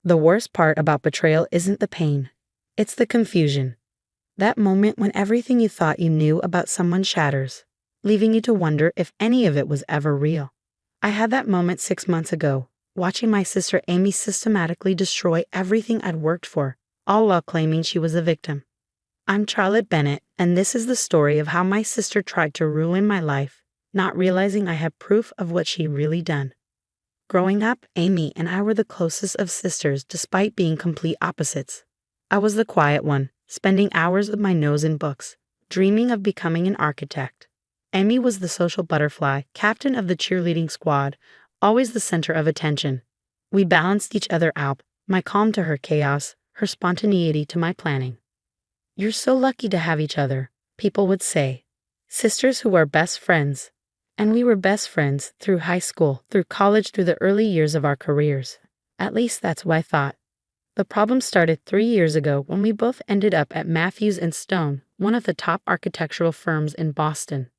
The worst part about betrayal isn't the pain. It's the confusion. That moment when everything you thought you knew about someone shatters, leaving you to wonder if any of it was ever real. I had that moment 6 months ago, watching my sister Amy systematically destroy everything I'd worked for, all while claiming she was a victim. I'm Charlotte Bennett, and this is the story of how my sister tried to ruin my life, not realizing I had proof of what she'd really done. Growing up, Amy and I were the closest of sisters despite being complete opposites. I was the quiet one, spending hours with my nose in books, dreaming of becoming an architect. Amy was the social butterfly, captain of the cheerleading squad, always the center of attention. We balanced each other out, my calm to her chaos, her spontaneity to my planning. "You're so lucky to have each other," people would say. Sisters who are best friends. And we were best friends through high school, through college, through the early years of our careers. At least that's what I thought. The problem started 3 years ago when we both ended up at Matthews and Stone, one of the top architectural firms in Boston.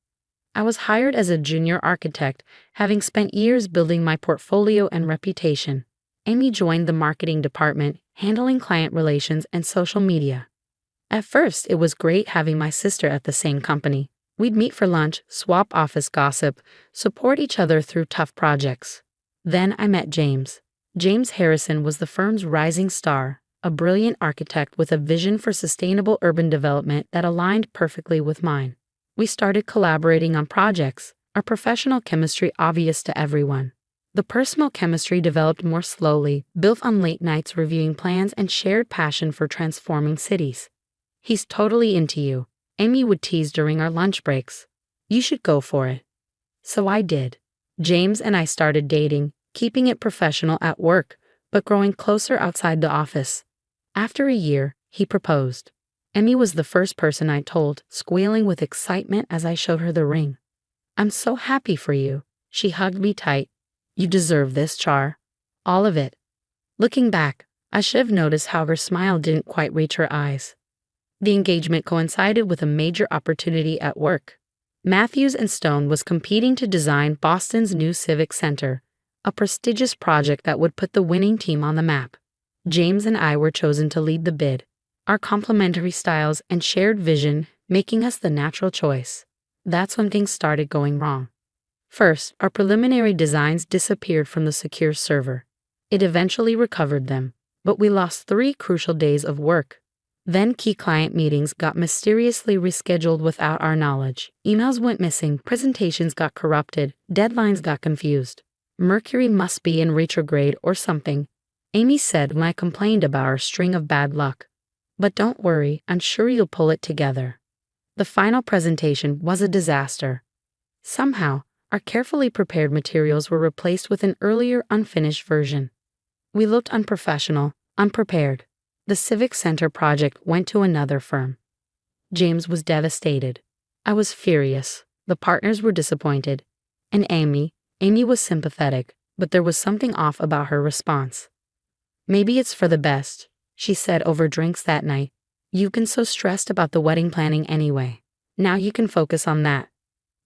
I was hired as a junior architect, having spent years building my portfolio and reputation. Amy joined the marketing department, handling client relations and social media. At first, it was great having my sister at the same company. We'd meet for lunch, swap office gossip, support each other through tough projects. Then I met James. James Harrison was the firm's rising star, a brilliant architect with a vision for sustainable urban development that aligned perfectly with mine. We started collaborating on projects, our professional chemistry obvious to everyone. The personal chemistry developed more slowly, built on late nights reviewing plans and shared passion for transforming cities. "He's totally into you," Amy would tease during our lunch breaks. "You should go for it." So I did. James and I started dating, keeping it professional at work, but growing closer outside the office. After a year, he proposed. Amy was the first person I told, squealing with excitement as I showed her the ring. "I'm so happy for you." She hugged me tight. "You deserve this, Char. All of it." Looking back, I should have noticed how her smile didn't quite reach her eyes. The engagement coincided with a major opportunity at work. Matthews and Stone was competing to design Boston's new Civic Center, a prestigious project that would put the winning team on the map. James and I were chosen to lead the bid, our complementary styles and shared vision making us the natural choice. That's when things started going wrong. First, our preliminary designs disappeared from the secure server. It eventually recovered them, but we lost 3 crucial days of work. Then key client meetings got mysteriously rescheduled without our knowledge. Emails went missing, presentations got corrupted, deadlines got confused. Mercury must be in retrograde or something, Amy said when I complained about our string of bad luck. But don't worry, I'm sure you'll pull it together. The final presentation was a disaster. Somehow, our carefully prepared materials were replaced with an earlier unfinished version. We looked unprofessional, unprepared. The Civic Center project went to another firm. James was devastated. I was furious. The partners were disappointed. And Amy was sympathetic, but there was something off about her response. "Maybe it's for the best," she said over drinks that night. "You've been so stressed about the wedding planning anyway. Now you can focus on that."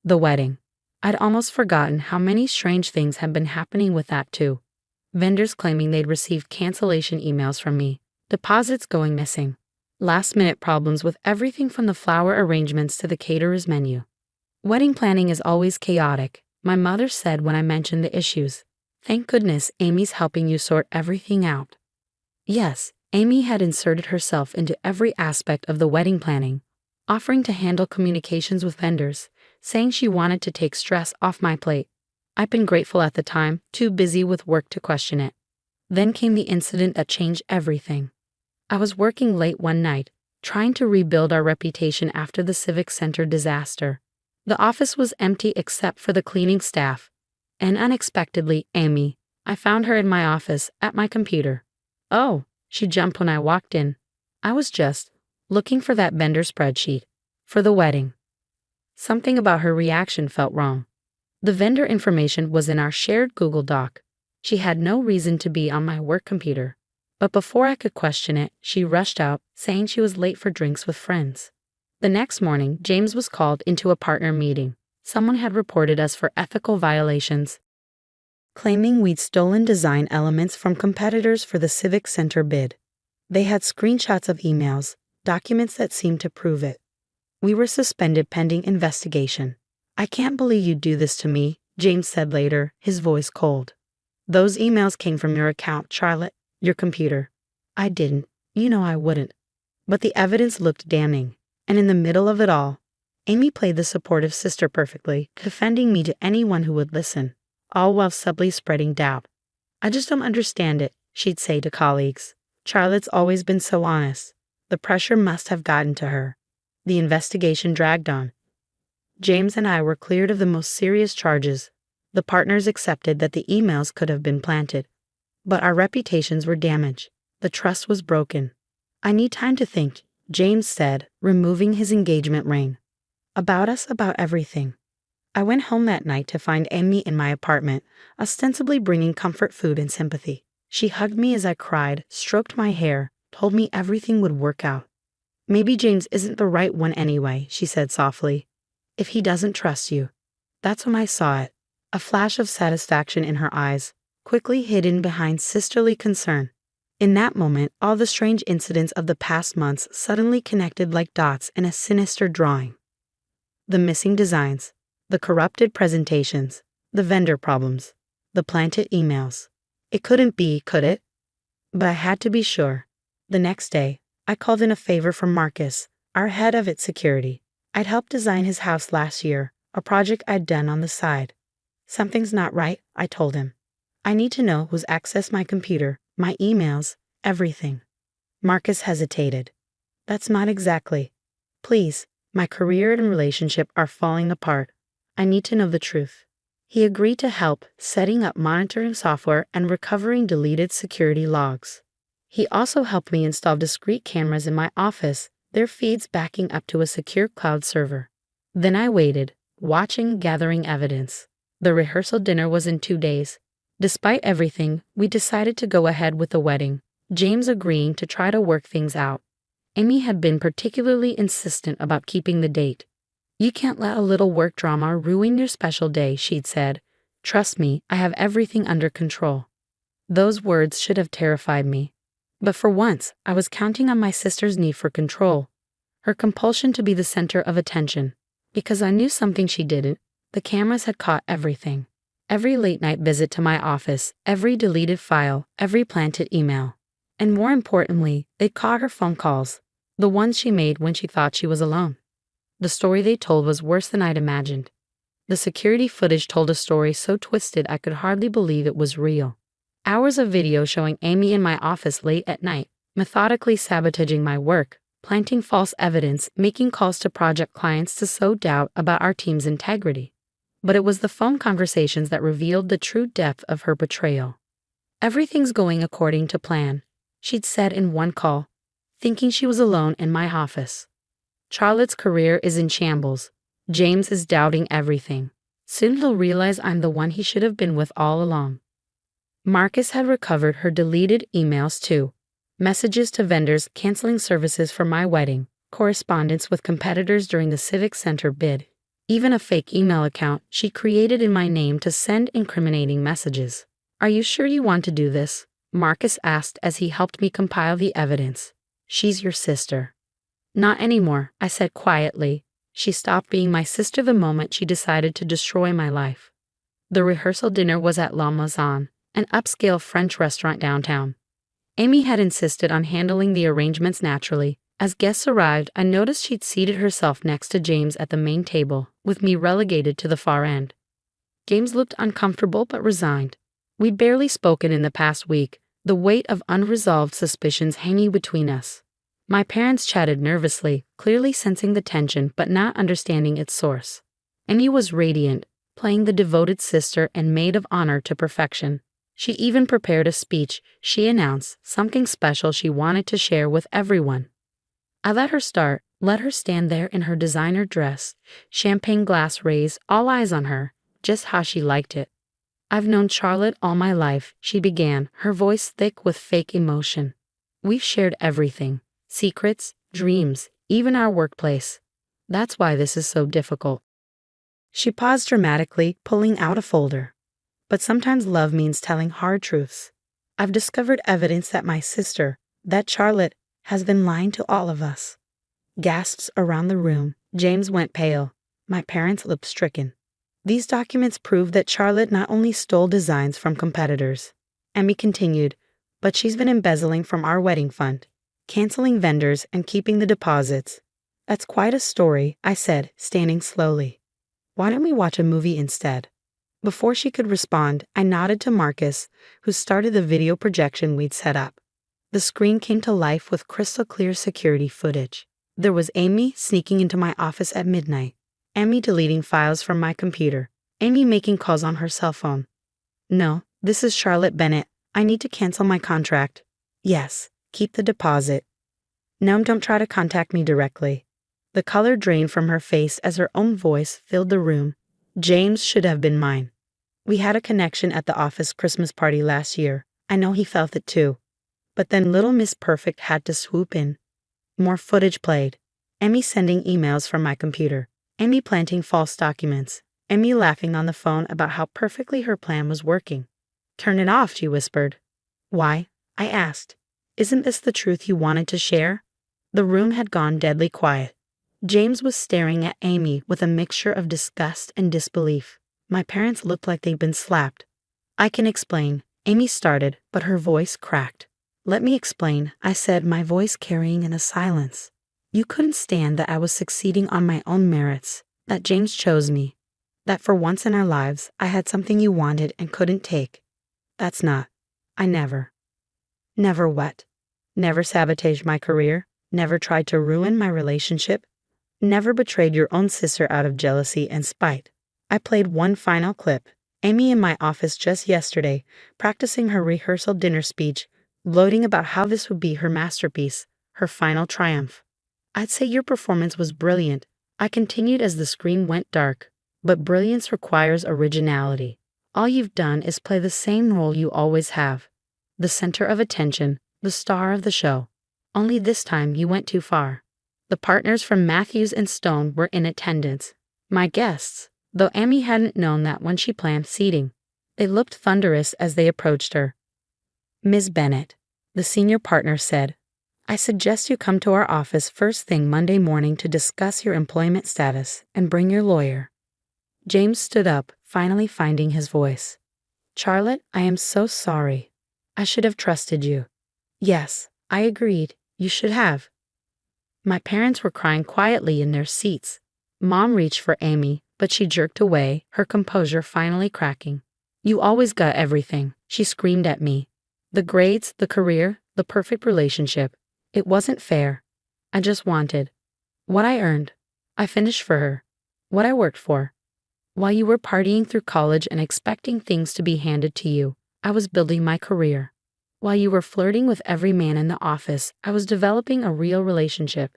The wedding. I'd almost forgotten how many strange things had been happening with that too. Vendors claiming they'd received cancellation emails from me. Deposits going missing. Last-minute problems with everything from the flower arrangements to the caterer's menu. "Wedding planning is always chaotic," my mother said when I mentioned the issues. "Thank goodness Amy's helping you sort everything out." Yes, Amy had inserted herself into every aspect of the wedding planning, offering to handle communications with vendors, saying she wanted to take stress off my plate. I'd been grateful at the time, too busy with work to question it. Then came the incident that changed everything. I was working late one night, trying to rebuild our reputation after the Civic Center disaster. The office was empty except for the cleaning staff. And unexpectedly, I found her in my office, at my computer. "Oh," she jumped when I walked in. I was just looking for that vendor spreadsheet. For the wedding. Something about her reaction felt wrong. The vendor information was in our shared Google Doc. She had no reason to be on my work computer. But before I could question it, she rushed out, saying she was late for drinks with friends. The next morning, James was called into a partner meeting. Someone had reported us for ethical violations. claiming we'd stolen design elements from competitors for the Civic Center bid. They had screenshots of emails, documents that seemed to prove it. We were suspended pending investigation. I can't believe you'd do this to me, James said later, his voice cold. Those emails came from your account, Charlotte, your computer. I didn't. You know I wouldn't. But the evidence looked damning. And in the middle of it all, Amy played the supportive sister perfectly, defending me to anyone who would listen, all while subtly spreading doubt. I just don't understand it, she'd say to colleagues. Charlotte's always been so honest. The pressure must have gotten to her. The investigation dragged on. James and I were cleared of the most serious charges. The partners accepted that the emails could have been planted. But our reputations were damaged. The trust was broken. I need time to think, James said, removing his engagement ring. About everything. I went home that night to find Amy in my apartment, ostensibly bringing comfort food and sympathy. She hugged me as I cried, stroked my hair, told me everything would work out. Maybe James isn't the right one anyway, she said softly. If he doesn't trust you. That's when I saw it. A flash of satisfaction in her eyes, quickly hidden behind sisterly concern. In that moment, all the strange incidents of the past months suddenly connected like dots in a sinister drawing. The missing designs, the corrupted presentations, the vendor problems, the planted emails. It couldn't be, could it? But I had to be sure. The next day, I called in a favor from Marcus, our head of its security. I'd helped design his house last year, a project I'd done on the side. Something's not right, I told him. I need to know who's accessed my computer, my emails, everything. Marcus hesitated. That's not exactly. Please, my career and relationship are falling apart. I need to know the truth. He agreed to help, setting up monitoring software and recovering deleted security logs. He also helped me install discrete cameras in my office, their feeds backing up to a secure cloud server. Then I waited, watching, gathering evidence. The rehearsal dinner was in 2 days. Despite everything, we decided to go ahead with the wedding, James agreeing to try to work things out. Amy had been particularly insistent about keeping the date. You can't let a little work drama ruin your special day, she'd said. Trust me, I have everything under control. Those words should have terrified me. But for once, I was counting on my sister's need for control, her compulsion to be the center of attention. Because I knew something she didn't, the cameras had caught everything. Every late-night visit to my office, every deleted file, every planted email. And more importantly, they'd caught her phone calls, the ones she made when she thought she was alone. The story they told was worse than I'd imagined. The security footage told a story so twisted I could hardly believe it was real. Hours of video showing Amy in my office late at night, methodically sabotaging my work, planting false evidence, making calls to project clients to sow doubt about our team's integrity. But it was the phone conversations that revealed the true depth of her betrayal. Everything's going according to plan, she'd said in one call, thinking she was alone in my office. Charlotte's career is in shambles. James is doubting everything. Soon he'll realize I'm the one he should have been with all along. Marcus had recovered her deleted emails too. Messages to vendors canceling services for my wedding, correspondence with competitors during the Civic Center bid, even a fake email account she created in my name to send incriminating messages. Are you sure you want to do this? Marcus asked as he helped me compile the evidence. She's your sister. Not anymore, I said quietly. She stopped being my sister the moment she decided to destroy my life. The rehearsal dinner was at La Maison, an upscale French restaurant downtown. Amy had insisted on handling the arrangements naturally. As guests arrived, I noticed she'd seated herself next to James at the main table, with me relegated to the far end. James looked uncomfortable but resigned. We'd barely spoken in the past week, the weight of unresolved suspicions hanging between us. My parents chatted nervously, clearly sensing the tension but not understanding its source. Amy was radiant, playing the devoted sister and maid of honor to perfection. She even prepared a speech, she announced, something special she wanted to share with everyone. I let her start, let her stand there in her designer dress, champagne glass raised, all eyes on her, just how she liked it. I've known Charlotte all my life, she began, her voice thick with fake emotion. We've shared everything, secrets, dreams, even our workplace. That's why this is so difficult. She paused dramatically, pulling out a folder. But sometimes love means telling hard truths. I've discovered evidence that my sister, that Charlotte, has been lying to all of us. Gasps around the room. James went pale, my parents lip-stricken. These documents prove that Charlotte not only stole designs from competitors, Emmy continued, but she's been embezzling from our wedding fund, canceling vendors and keeping the deposits. That's quite a story, I said, standing slowly. Why don't we watch a movie instead? Before she could respond, I nodded to Marcus, who started the video projection we'd set up. The screen came to life with crystal clear security footage. There was Amy sneaking into my office at midnight, Amy deleting files from my computer, Amy making calls on her cell phone. No, this is Charlotte Bennett. I need to cancel my contract. Yes, keep the deposit. No, don't try to contact me directly. The color drained from her face as her own voice filled the room. James should have been mine. We had a connection at the office Christmas party last year. I know he felt it too. But then little Miss Perfect had to swoop in. More footage played. Emmy sending emails from my computer. Emmy planting false documents. Emmy laughing on the phone about how perfectly her plan was working. Turn it off, she whispered. Why? I asked. Isn't this the truth you wanted to share? The room had gone deadly quiet. James was staring at Amy with a mixture of disgust and disbelief. My parents looked like they'd been slapped. I can explain, Amy started, but her voice cracked. Let me explain, I said, my voice carrying in a silence. You couldn't stand that I was succeeding on my own merits, that James chose me, that for once in our lives I had something you wanted and couldn't take. That's not. I never. Never what? Never sabotaged my career, never tried to ruin my relationship, never betrayed your own sister out of jealousy and spite. I played one final clip. Amy in my office just yesterday, practicing her rehearsal dinner speech, gloating about how this would be her masterpiece, her final triumph. I'd say your performance was brilliant, I continued as the screen went dark. But brilliance requires originality. All you've done is play the same role you always have. The center of attention, the star of the show. Only this time you went too far. The partners from Matthews and Stone were in attendance. My guests, though Amy hadn't known that when she planned seating. They looked thunderous as they approached her. Ms. Bennett, the senior partner said, I suggest you come to our office first thing Monday morning to discuss your employment status and bring your lawyer. James stood up, finally finding his voice. Charlotte, I am so sorry. I should have trusted you. Yes, I agreed. You should have. My parents were crying quietly in their seats. Mom reached for Amy, but she jerked away, her composure finally cracking. You always got everything, she screamed at me. The grades, the career, the perfect relationship. It wasn't fair. I just wanted what I earned. I finished for her. What I worked for. While you were partying through college and expecting things to be handed to you, I was building my career. While you were flirting with every man in the office, I was developing a real relationship.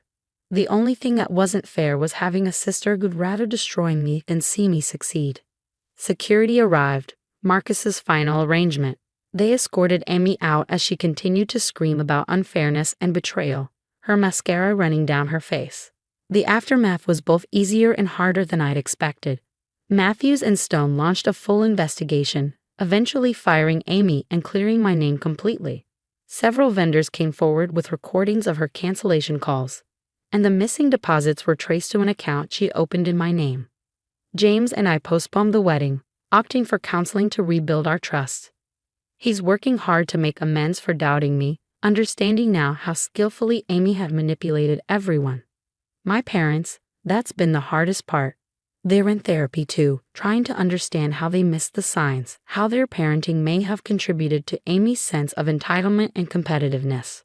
The only thing that wasn't fair was having a sister who'd rather destroy me than see me succeed. Security arrived, Marcus's final arrangement. They escorted Amy out as she continued to scream about unfairness and betrayal, her mascara running down her face. The aftermath was both easier and harder than I'd expected. Matthews and Stone launched a full investigation, eventually firing Amy and clearing my name completely. Several vendors came forward with recordings of her cancellation calls, and the missing deposits were traced to an account she opened in my name. James and I postponed the wedding, opting for counseling to rebuild our trust. He's working hard to make amends for doubting me, understanding now how skillfully Amy had manipulated everyone. My parents, that's been the hardest part. They're in therapy too, trying to understand how they missed the signs, how their parenting may have contributed to Amy's sense of entitlement and competitiveness.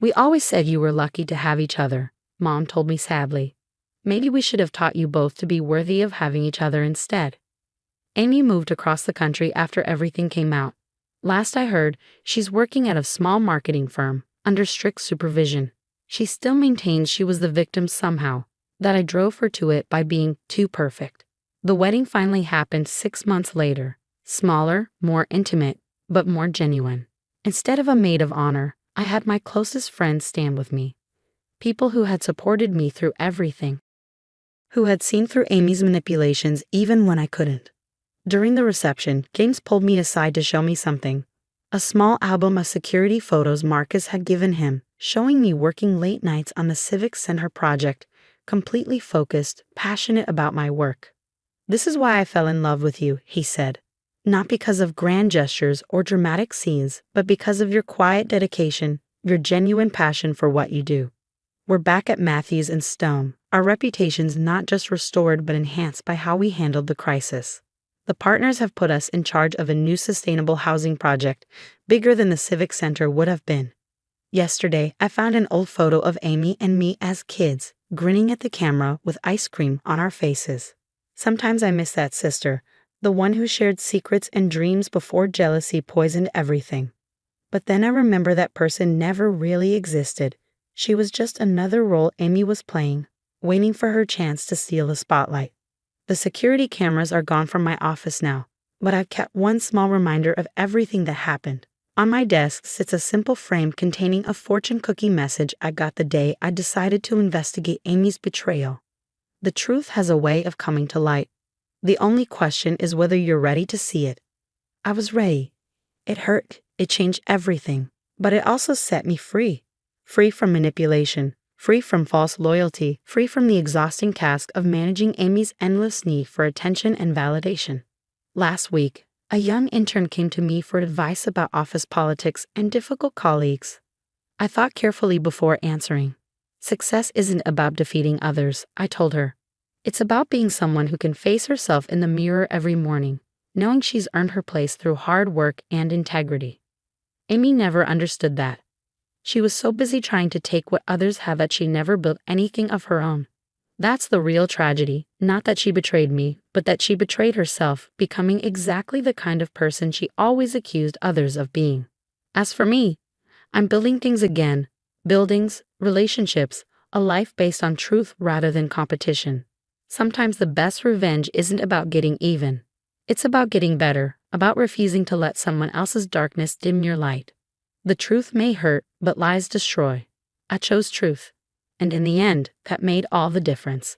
We always said you were lucky to have each other, Mom told me sadly. Maybe we should have taught you both to be worthy of having each other instead. Amy moved across the country after everything came out. Last I heard, she's working at a small marketing firm, under strict supervision. She still maintains she was the victim somehow, that I drove her to it by being too perfect. The wedding finally happened 6 months later, smaller, more intimate, but more genuine. Instead of a maid of honor, I had my closest friends stand with me. People who had supported me through everything. Who had seen through Amy's manipulations even when I couldn't. During the reception, James pulled me aside to show me something. A small album of security photos Marcus had given him, showing me working late nights on the Civic Center project, completely focused, passionate about my work. "This is why I fell in love with you," he said. "Not because of grand gestures or dramatic scenes, but because of your quiet dedication, your genuine passion for what you do." We're back at Matthews and Stone, our reputations not just restored but enhanced by how we handled the crisis. The partners have put us in charge of a new sustainable housing project, bigger than the Civic Center would have been. Yesterday, I found an old photo of Amy and me as kids, grinning at the camera with ice cream on our faces. Sometimes I miss that sister, the one who shared secrets and dreams before jealousy poisoned everything. But then I remember that person never really existed. She was just another role Amy was playing, waiting for her chance to steal the spotlight. The security cameras are gone from my office now, but I've kept one small reminder of everything that happened. On my desk sits a simple frame containing a fortune cookie message I got the day I decided to investigate Amy's betrayal. The truth has a way of coming to light. The only question is whether you're ready to see it. I was ready. It hurt, it changed everything, but it also set me free. Free from manipulation, free from false loyalty, free from the exhausting task of managing Amy's endless need for attention and validation. Last week, a young intern came to me for advice about office politics and difficult colleagues. I thought carefully before answering. Success isn't about defeating others, I told her. It's about being someone who can face herself in the mirror every morning, knowing she's earned her place through hard work and integrity. Amy never understood that. She was so busy trying to take what others have that she never built anything of her own. That's the real tragedy, not that she betrayed me, but that she betrayed herself, becoming exactly the kind of person she always accused others of being. As for me, I'm building things again, buildings, relationships, a life based on truth rather than competition. Sometimes the best revenge isn't about getting even. It's about getting better, about refusing to let someone else's darkness dim your light. The truth may hurt, but lies destroy. I chose truth. And in the end, that made all the difference.